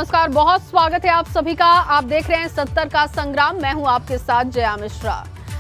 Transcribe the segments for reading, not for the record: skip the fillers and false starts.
नमस्कार, बहुत स्वागत है आप सभी का। आप देख रहे हैं 70 का संग्राम। मैं हूं आपके साथ जया मिश्रा।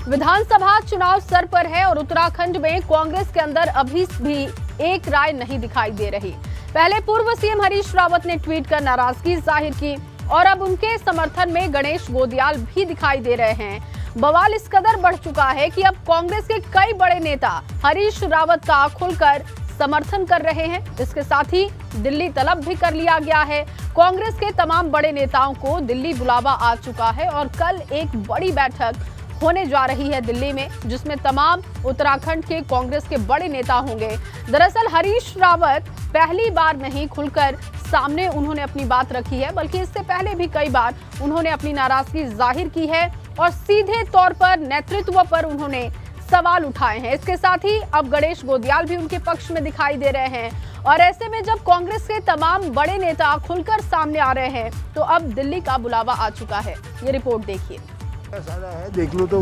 विधानसभा चुनाव सर पर है और उत्तराखंड में कांग्रेस के अंदर अभी भी एक राय नहीं दिखाई दे रही। पहले पूर्व सीएम हरीश रावत ने ट्वीट कर नाराजगी जाहिर की और अब उनके समर्थन में गणेश गोदियाल भी दिखाई दे रहे हैं। बवाल इस कदर बढ़ चुका है कि अब कांग्रेस के कई बड़े नेता हरीश रावत का खुलकर समर्थन कर रहे हैं। इसके साथ ही दिल्ली तलब भी कर लिया गया है। कांग्रेस के तमाम बड़े नेताओं को दिल्ली बुलावा आ चुका है और कल एक बड़ी बैठक होने जा रही है दिल्ली में, जिसमें तमाम उत्तराखंड के कांग्रेस के बड़े नेता होंगे। दरअसल हरीश रावत पहली बार नहीं खुलकर सामने उन्होंने अपनी बात रखी है, बल्कि इससे पहले भी कई बार उन्होंने अपनी नाराजगी जाहिर की है और सीधे तौर पर नेतृत्व पर उन्होंने सवाल उठाए हैं। इसके साथ ही अब गणेश गोदियाल भी उनके पक्ष में दिखाई दे रहे हैं और ऐसे में जब कांग्रेस के तमाम बड़े नेता खुलकर सामने आ रहे हैं तो अब दिल्ली का बुलावा आ चुका है। ये रिपोर्ट देखिए। सारा है, देख लो तो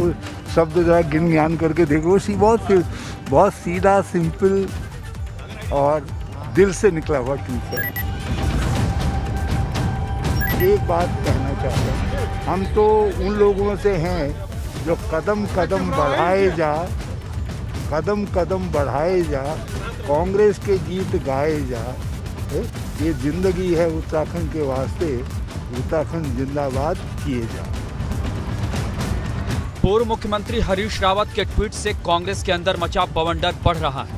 शब्द जरा गिन ज्ञान करके देखो। बहुत सीधा, सिंपल और दिल से निकला हुआ ट्वीट है। एक बात कहना चाहता हूँ, हम तो उन लोगों से हैं जो कदम कदम बढ़ाए जा कांग्रेस के गीत गाए जा। ये जिंदगी है उत्तराखंड के वास्ते, उत्तराखंड जिंदाबाद किए जा। पूर्व मुख्यमंत्री हरीश रावत के ट्वीट से कांग्रेस के अंदर मचा बवंडर बढ़ रहा है।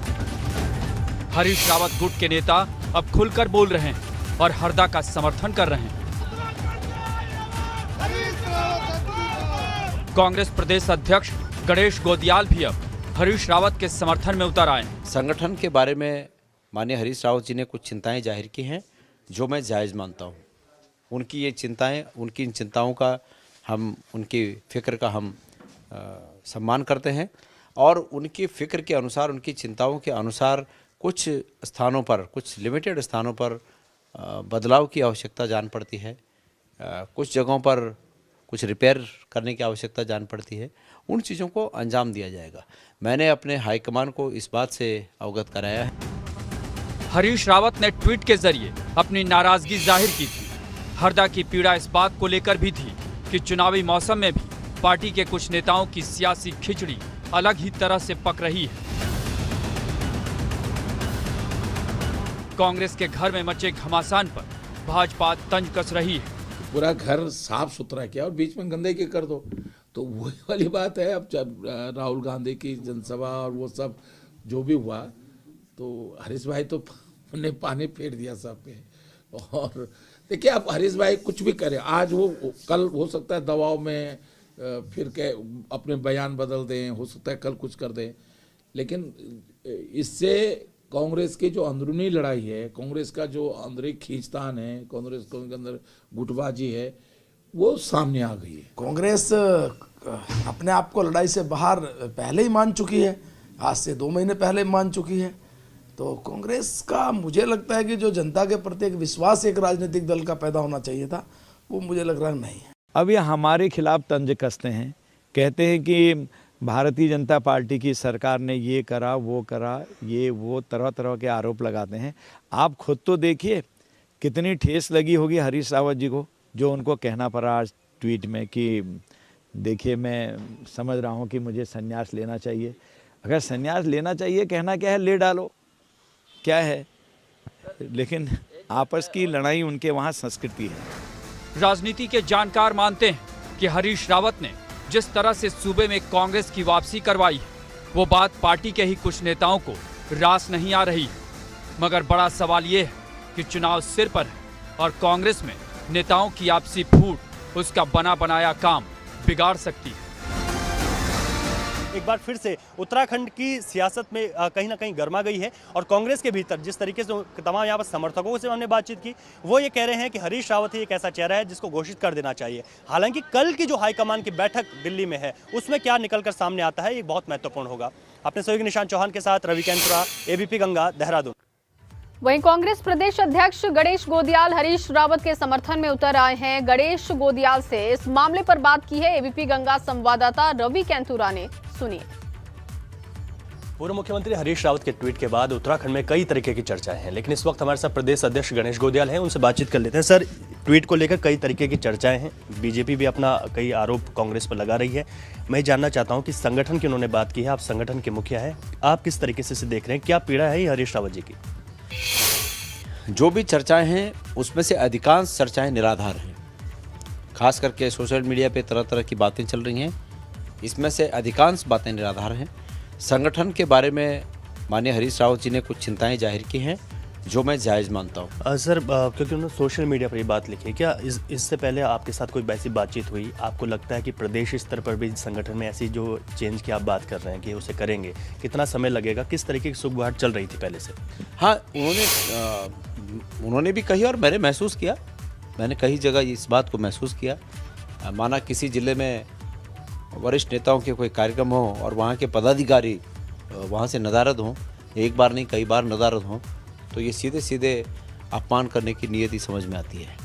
हरीश रावत गुट के नेता अब खुलकर बोल रहे हैं और हरदा का समर्थन कर रहे हैं। कांग्रेस प्रदेश अध्यक्ष गणेश गोदियाल भी अब हरीश रावत के समर्थन में उतर आए। संगठन के बारे में माननीय हरीश रावत जी ने कुछ चिंताएं जाहिर की हैं, जो मैं जायज़ मानता हूं। उनकी ये चिंताएं, उनकी इन चिंताओं का उनकी फिक्र का हम सम्मान करते हैं और उनकी फिक्र के अनुसार, उनकी चिंताओं के अनुसार कुछ स्थानों पर, कुछ लिमिटेड स्थानों पर बदलाव की आवश्यकता जान पड़ती है। कुछ जगहों पर कुछ रिपेयर करने की आवश्यकता जान पड़ती है। उन चीज़ों को अंजाम दिया जाएगा। मैंने अपने हाईकमान को इस बात से अवगत कराया है। हरीश रावत ने ट्वीट के जरिए अपनी नाराजगी जाहिर की थी। हरदा की पीड़ा इस बात को लेकर भी थी कि चुनावी मौसम में भी पार्टी के कुछ नेताओं की सियासी खिचड़ी अलग ही तरह से पक रही है। कांग्रेस के घर में मचे घमासान पर भाजपा तंज कस रही है। पूरा घर साफ सुथरा किया और बीच में गंदगी कर दो, तो वही वाली बात है। अब जब राहुल गांधी की जनसभा और वो सब जो भी हुआ, तो हरीश भाई तो ने पानी फेर दिया सब पे। और देखिए, आप हरीश भाई कुछ भी करें, आज वो कल हो सकता है दबाव में फिर के अपने बयान बदल दें, हो सकता है कल कुछ कर दें, लेकिन इससे कांग्रेस की जो अंदरूनी लड़ाई है, कांग्रेस का जो अंदरूनी खींचतान है, कांग्रेस के अंदर गुटबाजी है, वो सामने आ गई है। कांग्रेस अपने आप को लड़ाई से बाहर पहले ही मान चुकी है, आज से 2 महीने पहले मान चुकी है। तो कांग्रेस का मुझे लगता है कि जो जनता के प्रति एक विश्वास एक राजनीतिक दल का पैदा होना चाहिए था, वो मुझे लग रहा नहीं है। अब ये हमारे खिलाफ तंज कसते हैं, कहते हैं कि भारतीय जनता पार्टी की सरकार ने ये करा, वो करा, ये वो तरह तरह के आरोप लगाते हैं। आप खुद तो देखिए कितनी ठेस लगी होगी हरीश रावत जी को, जो उनको कहना पड़ा आज ट्वीट में कि देखिए, मैं समझ रहा हूँ कि मुझे संन्यास लेना चाहिए। अगर संन्यास लेना चाहिए, कहना क्या है, ले डालो, क्या है। लेकिन आपस की लड़ाई उनके वहाँ संस्कृति है। राजनीति के जानकार मानते हैं कि हरीश रावत ने जिस तरह से सूबे में कांग्रेस की वापसी करवाई है, वो बात पार्टी के ही कुछ नेताओं को रास नहीं आ रही है। मगर बड़ा सवाल ये है कि चुनाव सिर पर है और कांग्रेस में नेताओं की आपसी फूट उसका बना बनाया काम बिगाड़ सकती है। एक बार फिर से उत्तराखंड की सियासत में कहीं ना कहीं गर्मा गई है और कांग्रेस के भीतर जिस तरीके से तमाम यहाँ पर समर्थकों से हमने बातचीत की, वो ये कह रहे हैं कि हरीश रावत ही एक ऐसा चेहरा है जिसको घोषित कर देना चाहिए। हालांकि कल की जो हाईकमान की बैठक दिल्ली में है, उसमें क्या निकलकर सामने आता है, ये बहुत महत्वपूर्ण होगा। अपने सहयोगी निशांत चौहान के साथ रवि कैंतुरा, एबीपी गंगा, देहरादून। वहीं कांग्रेस प्रदेश अध्यक्ष गणेश गोदियाल हरीश रावत के समर्थन में उतर आए हैं। गणेश गोदियाल से इस मामले पर बात की है एबीपी गंगा संवाददाता रवि कैंतुरा ने, सुनिए। पूर्व मुख्यमंत्री हरीश रावत के ट्वीट के बाद उत्तराखंड में कई तरीके की चर्चाएं हैं, लेकिन इस वक्त हमारे साथ प्रदेश अध्यक्ष गणेश गोदियाल हैं, उनसे बातचीत कर लेते हैं। सर, ट्वीट को लेकर कई तरीके की चर्चाएं हैं, बीजेपी भी अपना कई आरोप कांग्रेस पर लगा रही है। मैं जानना चाहता हूं कि संगठन की उन्होंने बात की है, आप संगठन के मुखिया हैं, आप किस तरीके से देख रहे हैं, क्या पीड़ा है ये हरीश रावत जी की? जो भी चर्चाएं हैं उसमें से अधिकांश चर्चाएं निराधार हैं। खास करके सोशल मीडिया पे तरह तरह की बातें चल रही हैं, इसमें से अधिकांश बातें निराधार हैं। संगठन के बारे में माननीय हरीश रावत जी ने कुछ चिंताएं जाहिर की हैं जो मैं जायज़ मानता हूं। सर, क्योंकि उन्होंने सोशल मीडिया पर ये बात लिखी है, क्या इससे पहले आपके साथ कोई ऐसी बातचीत हुई? आपको लगता है कि प्रदेश स्तर पर भी संगठन में ऐसी जो चेंज की आप बात कर रहे हैं कि उसे करेंगे, कितना समय लगेगा, किस तरीके की सुगबुगाहट चल रही थी पहले से? हाँ, उन्होंने भी कही और मैंने महसूस किया, मैंने कई जगह इस बात को महसूस किया। माना किसी ज़िले में वरिष्ठ नेताओं के कोई कार्यक्रम हो और वहाँ के पदाधिकारी वहाँ से नदारद हों, एक बार नहीं कई बार नदारद हों, तो ये सीधे सीधे अपमान करने की नीयत ही समझ में आती है।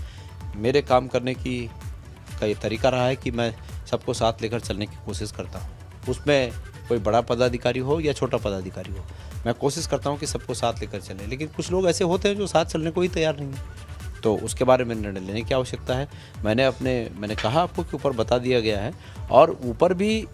मेरे काम करने का ये तरीका रहा है कि मैं सबको साथ लेकर चलने की कोशिश करता हूँ। उसमें कोई बड़ा पदाधिकारी हो या छोटा पदाधिकारी हो, मैं कोशिश करता हूँ कि सबको साथ लेकर चलें। लेकिन कुछ लोग ऐसे होते हैं जो साथ चलने को ही तैयार नहीं है, तो उसके बारे में निर्णय लेने की आवश्यकता है। मैंने कहा आपको कि ऊपर बता दिया गया है और ऊपर भी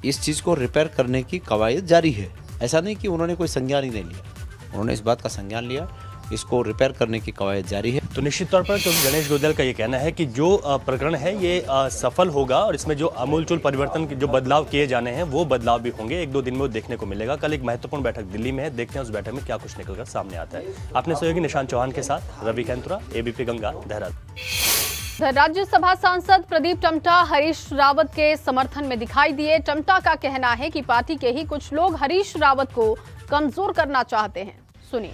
इस चीज़ को रिपेयर करने की कवायद जारी है। ऐसा नहीं कि उन्होंने कोई संज्ञान ही नहीं लिया, उन्होंने इस बात का संज्ञान लिया, इसको रिपेयर करने की कवायद जारी है। तो निश्चित तौर पर क्योंकि गणेश गोदियाल का ये कहना है कि जो प्रकरण है ये सफल होगा और इसमें जो आमूलचूल परिवर्तन जो बदलाव किए जाने हैं वो बदलाव भी होंगे, 1-2 दिन में वो देखने को मिलेगा। कल एक महत्वपूर्ण बैठक दिल्ली में है, देखते हैं उस बैठक में क्या कुछ निकलकर सामने आता है। आपने सहयोगी निशान चौहान के साथ रवि कैंतुरा, एबीपी गंगा, देहरादून। राज्यसभा सांसद प्रदीप टमटा हरीश रावत के समर्थन में दिखाई दिए। टमटा का कहना है कि पार्टी के ही कुछ लोग हरीश रावत को कमजोर करना चाहते हैं। सुनिए।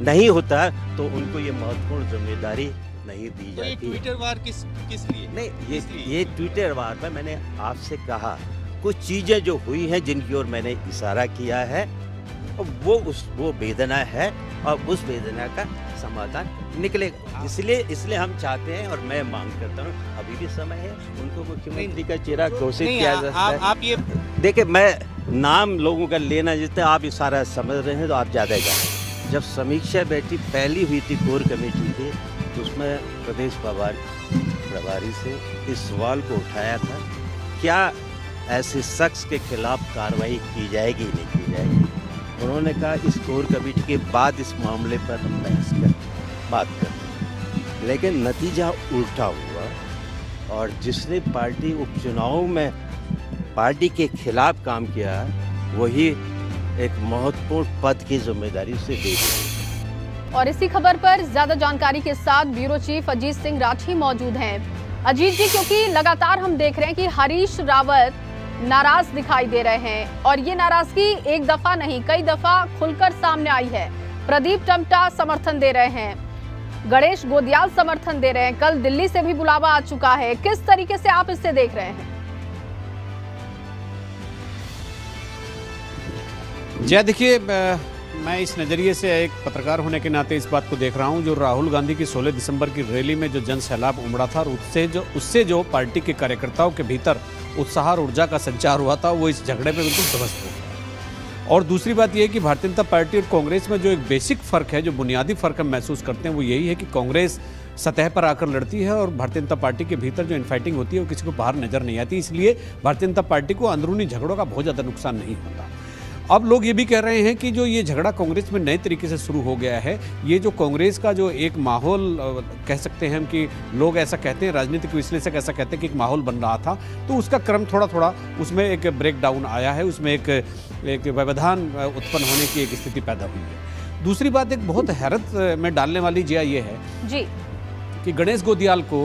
नहीं होता तो उनको ये महत्वपूर्ण जिम्मेदारी नहीं दी जाती। तो ये ट्विटर वार किस लिए? नहीं, ये ट्विटर वार में मैंने आपसे कहा कुछ चीजें जो हुई हैं जिनकी ओर मैंने इशारा किया है, वो वेदना है और उस वेदना का समाधान निकलेगा। इसलिए हम चाहते हैं और मैं मांग करता हूँ, अभी भी समय है, उनको मुख्यमंत्री का चेहरा घोषित किया जा सकता है। आप ये देखिए, मैं नाम लोगों का लेना, जितना आप इशारा समझ रहे हैं तो आप ज़्यादा जाए। जब समीक्षा बैठी पहली हुई थी कोर कमेटी की, तो उसमें प्रदेश प्रभारी से इस सवाल को उठाया था, क्या ऐसे शख्स के खिलाफ कार्रवाई की जाएगी नहीं की जाएगी। उन्होंने कहा इस कोर कमेटी के बाद इस मामले पर हम बात करें, लेकिन नतीजा उल्टा हुआ और जिसने पार्टी उपचुनाव में पार्टी के खिलाफ काम किया वही एक महत्वपूर्ण पद की जिम्मेदारी उसे दे दी। और इसी खबर पर ज्यादा जानकारी के साथ ब्यूरो चीफ अजीत सिंह राठी मौजूद हैं। अजीत जी, क्योंकि लगातार हम देख रहे हैं कि हरीश रावत नाराज दिखाई दे रहे हैं और ये नाराजगी एक दफा नहीं कई दफा खुलकर सामने आई है। प्रदीप टमटा समर्थन दे रहे हैं, गणेश गोदियाल समर्थन दे रहे हैं, कल दिल्ली से भी बुलावा आ चुका है। किस तरीके से आप इसे देख रहे हैं? जय, देखिए, मैं इस नज़रिए से एक पत्रकार होने के नाते इस बात को देख रहा हूं, जो राहुल गांधी की 16 दिसंबर की रैली में जो जन सैलाब उमड़ा था और उससे जो पार्टी के कार्यकर्ताओं के भीतर उत्साह और ऊर्जा का संचार हुआ था, वो इस झगड़े में बिल्कुल ध्वस्त हो गया। और दूसरी बात यह है कि भारतीय जनता पार्टी और कांग्रेस में जो एक बेसिक फ़र्क है, जो बुनियादी फ़र्क हम महसूस करते हैं, वो यही है कि कांग्रेस सतह पर आकर लड़ती है और भारतीय जनता पार्टी के भीतर जो इनफाइटिंग होती है वो किसी को बाहर नजर नहीं आती। इसलिए भारतीय जनता पार्टी को अंदरूनी झगड़ों का बहुत ज़्यादा नुकसान नहीं होता। अब लोग ये भी कह रहे हैं कि जो ये झगड़ा कांग्रेस में नए तरीके से शुरू हो गया है, ये जो कांग्रेस का जो एक माहौल कह सकते हैं हम कि लोग ऐसा कहते हैं, राजनीतिक विश्लेषक ऐसा कहते हैं कि एक माहौल बन रहा था, तो उसका क्रम थोड़ा उसमें एक ब्रेक डाउन आया है, उसमें एक व्यवधान उत्पन्न होने की एक स्थिति पैदा हुई है। दूसरी बात एक बहुत हैरत में डालने वाली जिया ये है जी कि गणेश गोदियाल को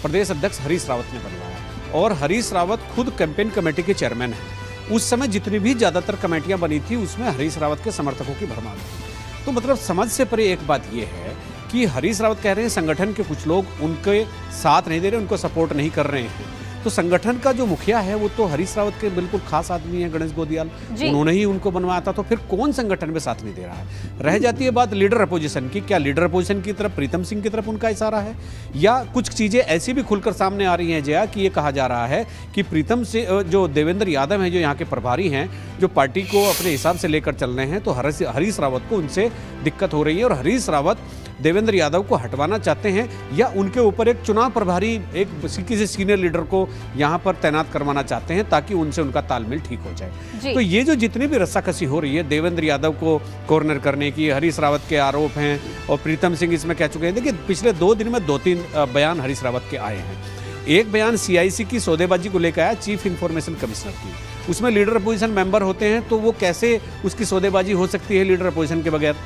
प्रदेश अध्यक्ष हरीश रावत ने बनवाया और हरीश रावत खुद कैंपेन कमेटी के चेयरमैन हैं। उस समय जितनी भी ज़्यादातर कमेटियां बनी थी उसमें हरीश रावत के समर्थकों की भरमार थी। तो मतलब समझ से परे एक बात यह है कि हरीश रावत कह रहे हैं संगठन के कुछ लोग उनके साथ नहीं दे रहे, उनको सपोर्ट नहीं कर रहे हैं। तो संगठन का जो मुखिया है वो तो हरीश रावत के बिल्कुल खास आदमी है, गणेश गोदियाल, उन्होंने ही उनको बनवाया था। तो फिर कौन संगठन में साथ नहीं दे रहा है? रह जाती है बात लीडर अपोजिशन की। क्या लीडर अपोजिशन की तरफ प्रीतम सिंह की तरफ उनका इशारा है, या कुछ चीजें ऐसी भी खुलकर सामने आ रही हैं जया कि ये कहा जा रहा है कि प्रीतम से जो देवेंद्र यादव हैं, जो यहाँ के प्रभारी हैं, जो पार्टी को अपने हिसाब से लेकर चल रहे हैं, तो हरीश रावत को उनसे दिक्कत हो रही है और हरीश रावत देवेंद्र यादव को हटवाना चाहते हैं, या उनके ऊपर एक चुनाव प्रभारी, एक किसी सीनियर लीडर को यहाँ पर तैनात करवाना चाहते हैं ताकि उनसे उनका तालमेल ठीक हो जाए। तो ये जो जितनी भी रस्साकसी हो रही है, देवेंद्र यादव को कॉर्नर करने की, हरीश रावत के आरोप हैं और प्रीतम सिंह इसमें कह चुके हैं। देखिए, पिछले 2 दिन में 2-3 बयान हरीश रावत के आए हैं। एक बयान CIC की सौदेबाजी को लेकर आया, चीफ इंफॉर्मेशन कमिश्नर की। उसमें लीडर अपोजिशन मेंबर होते हैं, तो वो कैसे उसकी सौदेबाजी हो सकती है लीडर अपोजिशन के बगैर?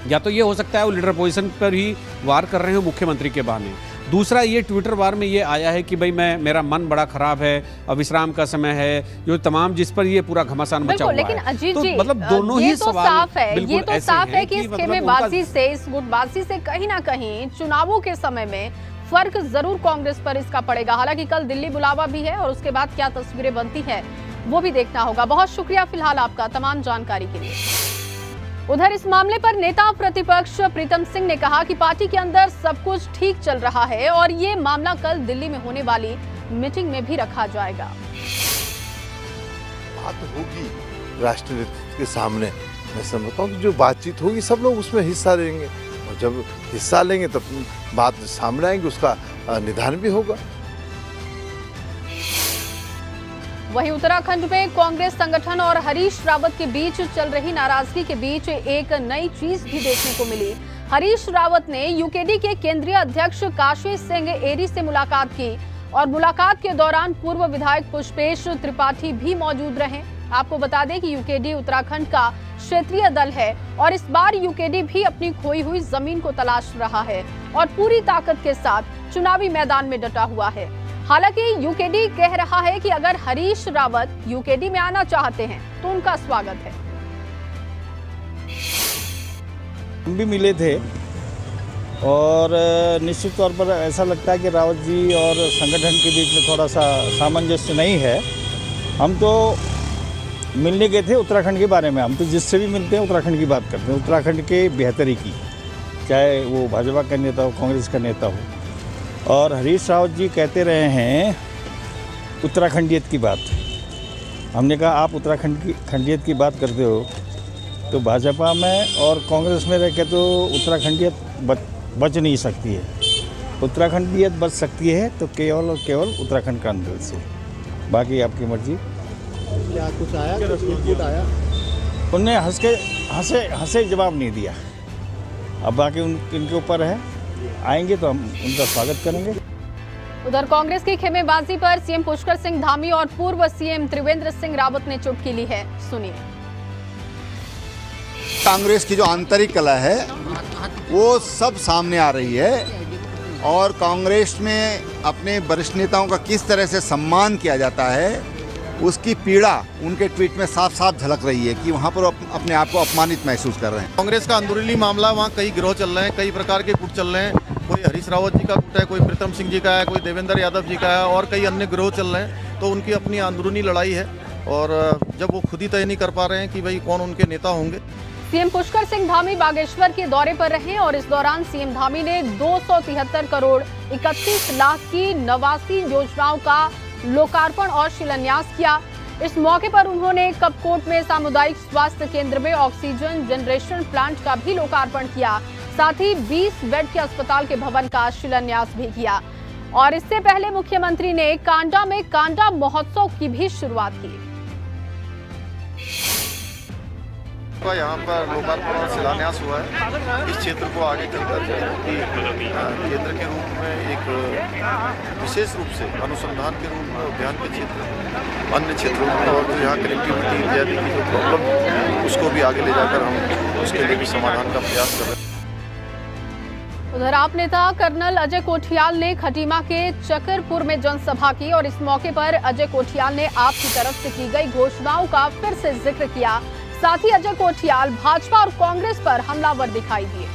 या तो ये हो सकता है वो लीडर अपोजिशन पर ही वार कर रहे हो मुख्यमंत्री के बहाने। दूसरा, ये ट्विटर वार में ये आया है कि भाई मेरा मन बड़ा खराब है, अब विश्राम का समय है, जो तमाम जिस पर ये पूरा घमासान मचा हुआ है। लेकिन अजीत तो जी, मतलब दोनों ही सवाल साफ है, ये तो साफ है कि इस खेमेबाजी से, इस गुटबाजी से कहीं ना कहीं चुनावों के समय में फर्क जरूर कांग्रेस पर इसका पड़ेगा। हालांकि कल दिल्ली बुलावा भी है और उसके बाद क्या तस्वीरें बनती है वो भी देखना होगा। बहुत शुक्रिया फिलहाल आपका तमाम जानकारी के लिए। उधर इस मामले पर नेता प्रतिपक्ष प्रीतम सिंह ने कहा कि पार्टी के अंदर सब कुछ ठीक चल रहा है और ये मामला कल दिल्ली में होने वाली मीटिंग में भी रखा जाएगा। बात होगी राष्ट्रनीति के सामने, मैं समझता हूँ कि जो बातचीत होगी सब लोग उसमें हिस्सा लेंगे, और जब हिस्सा लेंगे तब बात सामने आएंगे, उसका निदान भी होगा। वहीं उत्तराखंड में कांग्रेस संगठन और हरीश रावत के बीच चल रही नाराजगी के बीच एक नई चीज भी देखने को मिली। हरीश रावत ने यूकेडी के केंद्रीय अध्यक्ष काशी सिंह एरी से मुलाकात की और मुलाकात के दौरान पूर्व विधायक पुष्पेश त्रिपाठी भी मौजूद रहे। आपको बता दें कि यूकेडी उत्तराखंड का क्षेत्रीय दल है और इस बार यूकेडी भी अपनी खोई हुई जमीन को तलाश रहा है और पूरी ताकत के साथ चुनावी मैदान में डटा हुआ है। हालांकि यूकेडी कह रहा है कि अगर हरीश रावत यूकेडी में आना चाहते हैं तो उनका स्वागत है। हम भी मिले थे और निश्चित तौर पर ऐसा लगता है कि रावत जी और संगठन के बीच में थोड़ा सा सामंजस्य नहीं है। हम तो मिलने गए थे उत्तराखंड के बारे में, हम तो जिससे भी मिलते हैं उत्तराखंड की बात करते हैं, उत्तराखंड के बेहतरी की, चाहे वो भाजपा का नेता हो, कांग्रेस का नेता हो। और हरीश रावत जी कहते रहे हैं उत्तराखंडियत की बात। हमने कहा आप उत्तराखंड की खंडियत की बात करते हो तो भाजपा में और कांग्रेस में रह के तो उत्तराखंडियत बच नहीं सकती है। उत्तराखंडियत बच सकती है तो केवल और केवल उत्तराखंड के अंदर से, बाकी आपकी मर्जी। क्या कुछ आया, कुछ इनपुट आया? उनने हंसे जवाब नहीं दिया। अब बाकी इनके ऊपर है, आएंगे तो हम उनका स्वागत करेंगे। उधर कांग्रेस की खेमेबाजी पर सीएम पुष्कर सिंह धामी और पूर्व सीएम त्रिवेंद्र सिंह रावत ने चुटकी ली है, सुनिए। कांग्रेस की जो आंतरिक कला है वो सब सामने आ रही है और कांग्रेस में अपने वरिष्ठ नेताओं का किस तरह से सम्मान किया जाता है उसकी पीड़ा उनके ट्वीट में साफ साफ झलक रही है कि वहाँ पर अपने आप को अपमानित महसूस कर रहे हैं। कांग्रेस का अंदरूनी मामला, वहाँ कई गिरोह चल रहे हैं, कई प्रकार के गुट चल रहे हैं। कोई हरीश रावत जी का गुट है, कोई प्रीतम सिंह जी का है, कोई देवेंद्र यादव जी का है और कई अन्य गिरोह चल रहे हैं। तो उनकी अपनी अंदरूनी लड़ाई है और जब वो खुद ही तय नहीं कर पा रहे हैं कि भाई कौन उनके नेता होंगे। सीएम पुष्कर सिंह धामी बागेश्वर के दौरे पर रहे और इस दौरान सीएम धामी ने 273 करोड़ 31 लाख की 89 योजनाओं का लोकार्पण और शिलान्यास किया। इस मौके पर उन्होंने कपकोट में सामुदायिक स्वास्थ्य केंद्र में ऑक्सीजन जनरेशन प्लांट का भी लोकार्पण किया। साथ ही 20 बेड के अस्पताल के भवन का शिलान्यास भी किया और इससे पहले मुख्यमंत्री ने कांडा में कांडा महोत्सव की भी शुरुआत की। यहाँ पर लोकार्पण और शिलान्यास हुआ है। इस क्षेत्र को आगे चलकर केंद्र के रूप में एक विशेष रूप से अनुसंधान के रूप में उद्यान के क्षेत्र, अन्य क्षेत्रों में और जो यहाँ कनेक्टिविटी इत्यादि की जो प्रॉब्लम है उसको भी आगे ले जाकर हम उसके लिए भी समाधान का प्रयास कर रहे हैं। उधर आप नेता कर्नल अजय कोठियाल ने खटीमा के चकरपुर में जनसभा की और इस मौके पर अजय कोठियाल ने आप की तरफ से की गई घोषणाओं का फिर से जिक्र किया। साथ ही अजय कोठियाल भाजपा और कांग्रेस पर हमलावर दिखाई दिए।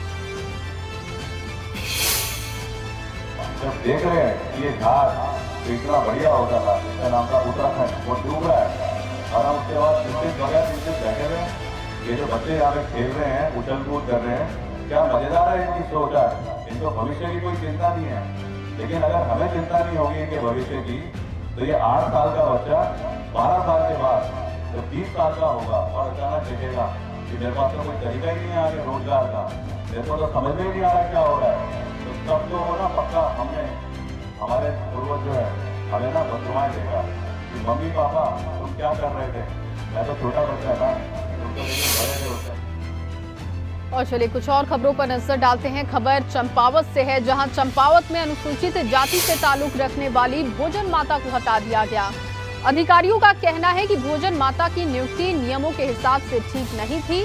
जब देख रहे हैं ये घाट तो इतना बढ़िया होता था, इसका नाम था उत्तराखंड, वो डूब रहा है। और हम उसके बाद 3 दिन बगैर 3 दिन बैठे हुए हैं। ये जो बच्चे यहाँ पे खेल रहे हैं, उछल कूद कर रहे हैं, क्या मजेदार है इनकी सोच है। इनको भविष्य की कोई चिंता नहीं है, लेकिन अगर हमें चिंता नहीं होगी इनके भविष्य की, तो ये 8 साल का बच्चा 12 साल के बाद जब 20 साल का होगा और अचानक देखेगा कि मेरे पास तो कोई तरीका ही नहीं है आगे रोजगार का, मेरे को तो समझ में ही नहीं आ रहा क्या हो रहा है, तो तब तो ना पक्का हमने हमारे पूर्वज जो है हमें ना बदलवाएं देगा कि मम्मी पापा तुम क्या कर रहे थे, मैं तो छोटा बच्चा था, तुम तो लेकिन बड़े थे उससे। और चलिए कुछ और खबरों पर नजर डालते हैं। खबर चंपावत से है, जहां चंपावत में अनुसूचित जाति से ताल्लुक रखने वाली भोजन माता को हटा दिया गया। अधिकारियों का कहना है कि भोजन माता की नियुक्ति नियमों के हिसाब से ठीक नहीं थी।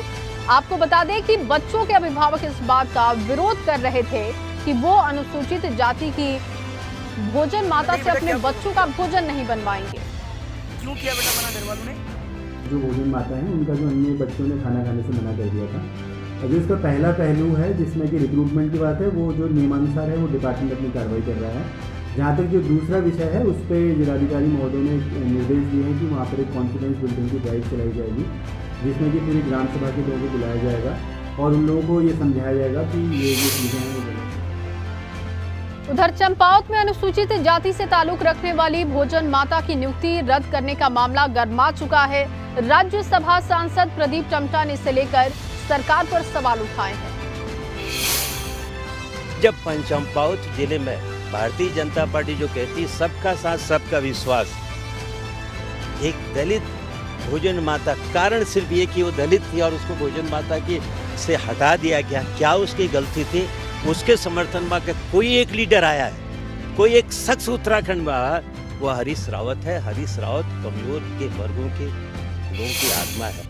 आपको बता दें कि बच्चों के अभिभावक इस बात का विरोध कर रहे थे कि वो अनुसूचित जाति की भोजन माता से अपने बच्चों का भोजन नहीं बनवाएंगे। क्यों किया बेटा मना घर वालों ने? जो भोजन माता है उनका जो अन्य बच्चों ने खाना खाने से मना कर दिया था। और जो इसका पहला पहलू है जिसमें कि रिक्रूटमेंट की बात है, वो जो नियमानुसार है वो डिपार्टमेंट अपनी कार्रवाई कर रहा है। जहाँ तक जो दूसरा विषय है उस पर जिलाधिकारी महोदय ने निर्देश दिए हैं कि वहाँ पर एक कॉन्फिडेंस बिल्डिंग की ड्राइव चलाई जाएगी, जिसमें कि पूरी ग्राम सभा के लोगों को बुलाया जाएगा और उन लोगों को ये समझाया जाएगा कि ये जो चीज़ें हैं वो गलत। उधर चंपावत में अनुसूचित जाति से ताल्लुक रखने वाली भोजन माता की नियुक्ति रद्द करने का मामला गर्मा चुका है। राज्यसभा सांसद प्रदीप टमटा ने इसे लेकर सरकार पर सवाल उठाए हैं। जब चंपावत जिले में भारतीय जनता पार्टी जो कहती सबका साथ सबका विश्वास, एक दलित भोजन माता, कारण सिर्फ ये कि वो दलित थी और उसको भोजन माता की से हटा दिया गया, क्या उसकी गलती थी? उसके समर्थन में कोई एक लीडर आया है, कोई एक शख्स उत्तराखंड में आया, वो हरीश रावत है। हरीश रावत कमजोर के वर्गों के लोगों की आत्मा है।